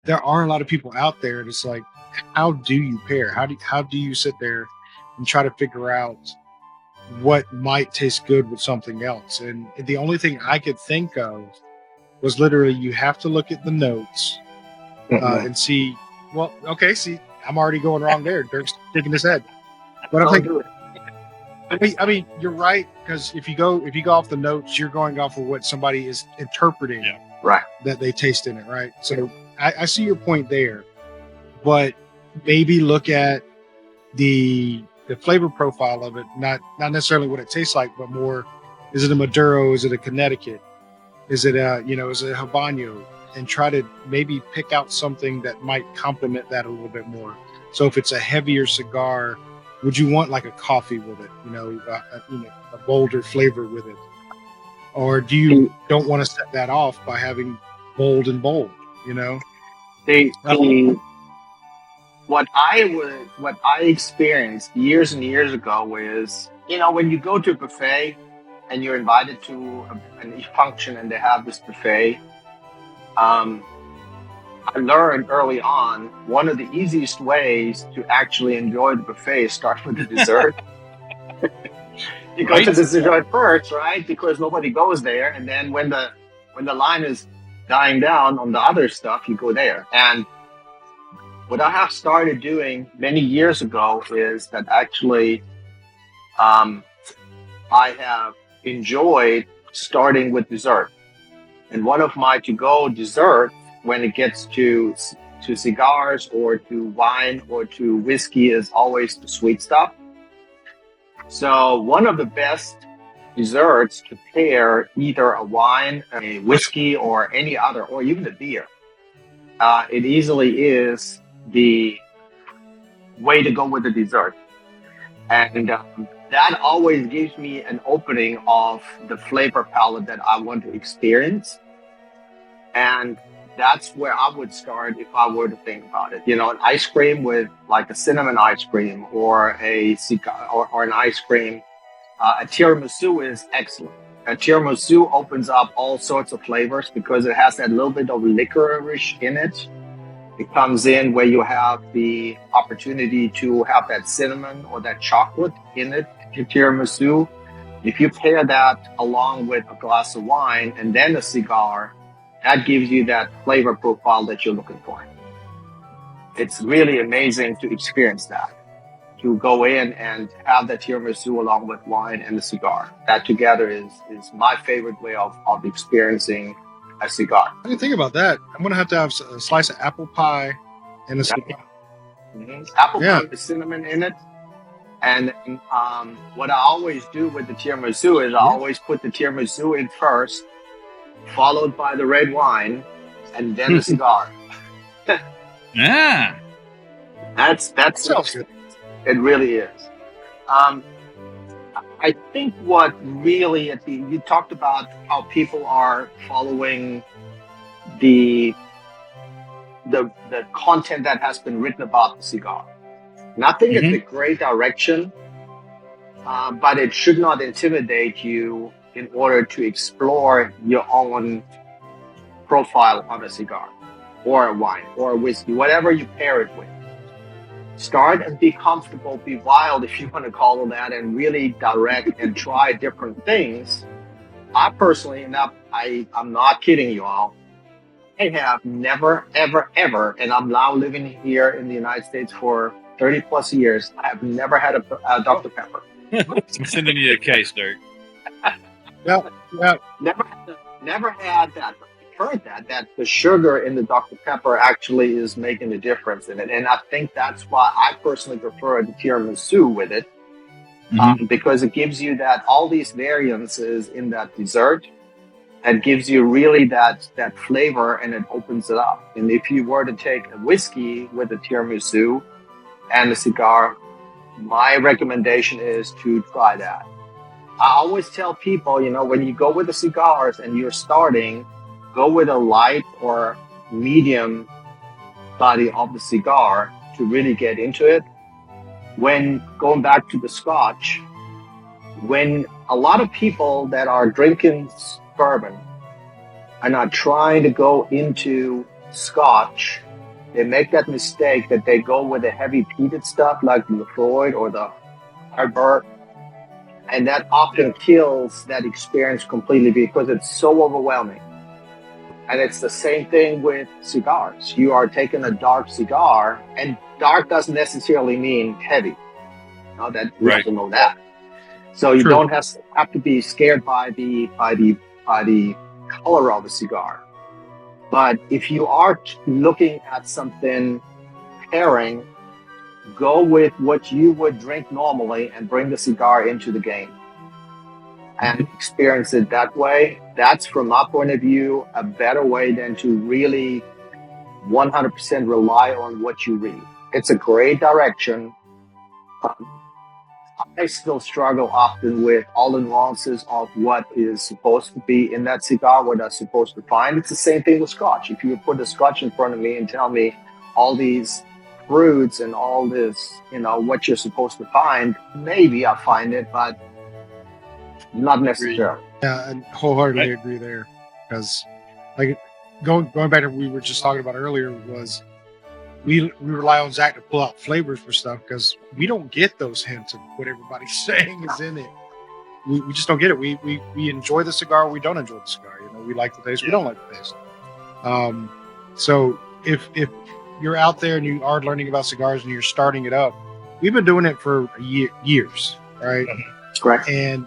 there are a lot of people out there. And it's like, how do you pair? How do you sit there and try to figure out what might taste good with something else? And the only thing I could think of was literally you have to look at the notes and see. Well, okay, see, I'm already going wrong there. Dirk's shaking his head, but I'm Don't thinking. do it. I mean, you're right, because if you go off the notes, you're going off of what somebody is interpreting Right. that they taste in it, right? So I see your point there, but maybe look at the flavor profile of it, not necessarily what it tastes like, but more, is it a Maduro? Is it a Connecticut? Is it is it a Habano? And try to maybe pick out something that might complement that a little bit more. So if it's a heavier cigar, would you want like a coffee with it? A bolder flavor with it, or do you don't want to set that off by having bold and bold? What I experienced years and years ago is, when you go to a buffet and you're invited to a function and they have this buffet, I learned early on one of the easiest ways to actually enjoy the buffet is start with the dessert. You go to the dessert first, right? Because nobody goes there, and then when the line is dying down on the other stuff, you go there. And what I have started doing many years ago is that actually I have enjoyed starting with dessert. And one of my to-go desserts when it gets to cigars or to wine or to whiskey is always the sweet stuff. So one of the best desserts to pair either a wine, a whiskey, or any other, or even a beer, it easily is the way to go with the dessert. And that always gives me an opening of the flavor palette that I want to experience. And that's where I would start if I were to think about it. An ice cream with like a cinnamon ice cream or a cigar or an ice cream. A tiramisu is excellent. A tiramisu opens up all sorts of flavors because it has that little bit of licorice in it. It comes in where you have the opportunity to have that cinnamon or that chocolate in it, your tiramisu. If you pair that along with a glass of wine and then a cigar, that gives you that flavor profile that you're looking for. It's really amazing to experience that, to go in and have that tiramisu along with wine and the cigar. That together is my favorite way of experiencing a cigar. I didn't think about that. I'm going to have a slice of apple pie and a cigar. Mm-hmm. Apple pie with cinnamon in it. And what I always do with the tiramisu is I always put the tiramisu in first, followed by the red wine, and then the cigar. Yeah, that's Sounds good. It really is. I think what really you talked about how people are following the content that has been written about the cigar. And I think it's a great direction, but it should not intimidate you in order to explore your own profile on a cigar or a wine or a whiskey, whatever you pair it with. Start and be comfortable, be wild, if you want to call it that, and really direct and try different things. I personally, and I'm not kidding you all, I have never, ever, ever, and I'm now living here in the United States for 30 plus years, I have never had a Dr. Pepper. I'm sending you a case, Dirk. Yeah. Never had that. Heard that the sugar in the Dr. Pepper actually is making a difference in it. And I think that's why I personally prefer the tiramisu with it, because it gives you that all these variances in that dessert and gives you really that flavor, and it opens it up. And if you were to take a whiskey with a tiramisu and a cigar, my recommendation is to try that. I always tell people, when you go with the cigars and you're starting, go with a light or medium body of the cigar to really get into it. When going back to the Scotch, when a lot of people that are drinking bourbon are not trying to go into Scotch they make that mistake that they go with the heavy peated stuff like the Floyd or the Hardbird, and that often kills that experience completely because it's so overwhelming. And it's the same thing with cigars. You are taking a dark cigar, and dark doesn't necessarily mean heavy. That we Right. also know that. So you True. don't have to be scared by the color of a cigar. But if you are looking at something pairing, go with what you would drink normally and bring the cigar into the game and experience it that way. That's, from my point of view, a better way than to really 100% rely on what you read. It's a great direction. I still struggle often with all the nuances of what is supposed to be in that cigar, what I'm supposed to find. It's the same thing with Scotch. If you put a Scotch in front of me and tell me all these fruits and all this, what you're supposed to find, maybe I'll find it, but not necessarily. Yeah, I wholeheartedly agree there. Because, like, going back to what we were just talking about earlier, was we rely on Zach to pull out flavors for stuff because we don't get those hints of what everybody's saying is in it. We just don't get it. We enjoy the cigar, we don't enjoy the cigar. We like the taste, we don't like the taste. So if you're out there and you are learning about cigars and you're starting it up, we've been doing it for years, right? Correct. And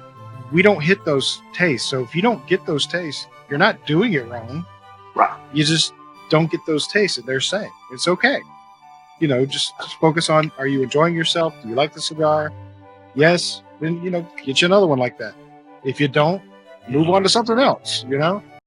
we don't hit those tastes. So if you don't get those tastes, you're not doing it wrong. Right. You just don't get those tastes that they're saying. It's okay. Just focus on, are you enjoying yourself? Do you like the cigar? Yes. Then, get you another one like that. If you don't, move on to something else,